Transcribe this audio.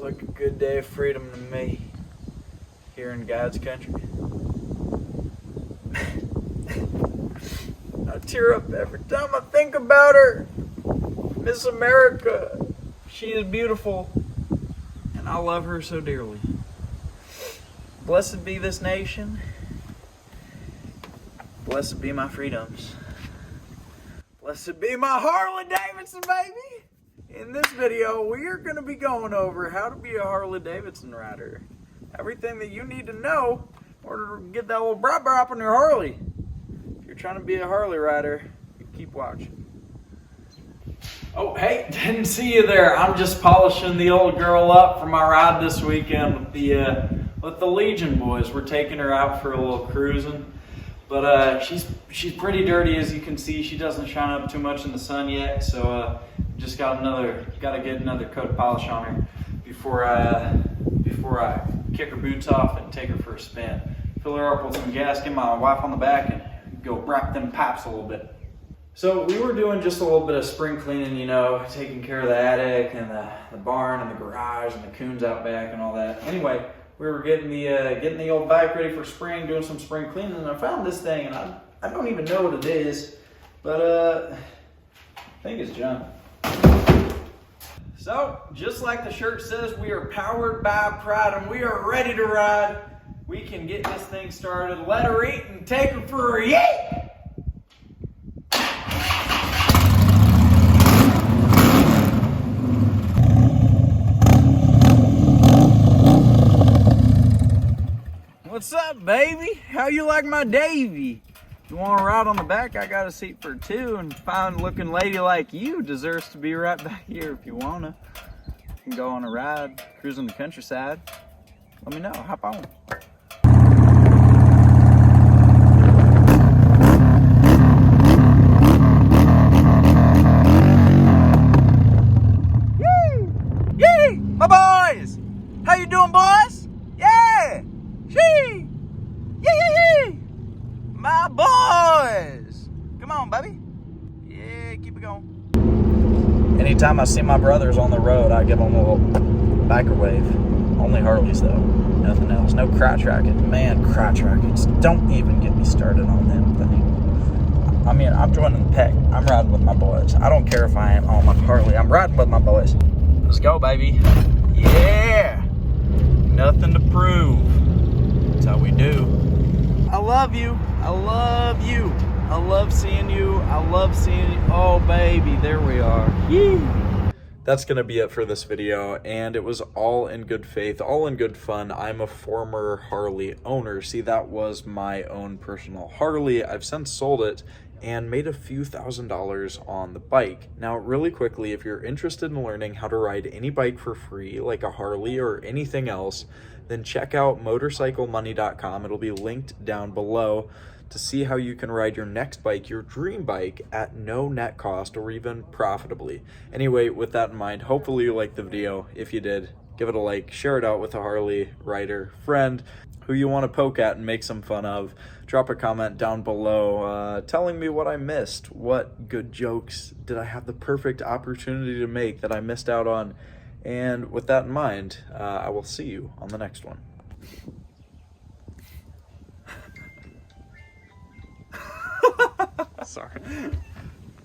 like a good day of freedom to me here in God's country. I tear up every time I think about her. Miss America. She is beautiful, and I love her so dearly. Blessed be this nation. Blessed be my freedoms. Blessed be my Harley Davidson, baby. In this video, we are going to be going over how to be a Harley Davidson rider. Everything that you need to know in order to get that little brop on your Harley. If you're trying to be a Harley rider, keep watching. Oh, hey, didn't see you there. I'm just polishing the old girl up for my ride this weekend with the Legion boys. We're taking her out for a little cruising. But she's pretty dirty, as you can see. She doesn't shine up too much in the sun yet, so just got to get another coat of polish on her before I kick her boots off and take her for a spin. Fill her up with some gas, get my wife on the back, and go wrap them pipes a little bit. So we were doing just a little bit of spring cleaning, you know, taking care of the attic and the barn and the garage and the coons out back and all that. Anyway, we were getting the old bike ready for spring, doing some spring cleaning, and I found this thing, and I don't even know what it is, but I think it's junk. So, just like the shirt says, we are powered by pride, and we are ready to ride. We can get this thing started, let her eat, and take her for a yeet! What's up, baby? How you like my Davy? You want to ride on the back? I got a seat for two, and fine-looking lady like you deserves to be right back here if you wanna. You can go on a ride, cruising the countryside. Let me know. Hop on. Yee! Yee! My boys! How you doing, boys? Yeah! Shee! Yee! My boys! Come on, baby. Yeah, keep it going. Anytime I see my brothers on the road, I give them a little biker wave. Only Harleys, though. Nothing else. No crotch racket. Man, crotch rackets. Don't even get me started on them things. I mean, I'm joining the pack. I'm riding with my boys. I don't care if I am on my Harley. I'm riding with my boys. Let's go, baby. Yeah! Nothing to prove. That's how we do. I love you. I love you. I love seeing you. I love seeing you. Oh, baby, there we are. Yee. That's going to be it for this video, and it was all in good faith, all in good fun. I'm a former Harley owner. See, that was my own personal Harley. I've since sold it and made a few $1,000s on the bike. Now, really quickly, if you're interested in learning how to ride any bike for free, like a Harley or anything else, then check out motorcyclemoney.com. It'll be linked down below to see how you can ride your next bike, your dream bike, at no net cost or even profitably. Anyway, with that in mind, hopefully you liked the video. If you did, give it a like, share it out with a Harley rider friend who you want to poke at and make some fun of. Drop a comment down below telling me what I missed. What good jokes did I have the perfect opportunity to make that I missed out on? And with that in mind, I will see you on the next one. Sorry.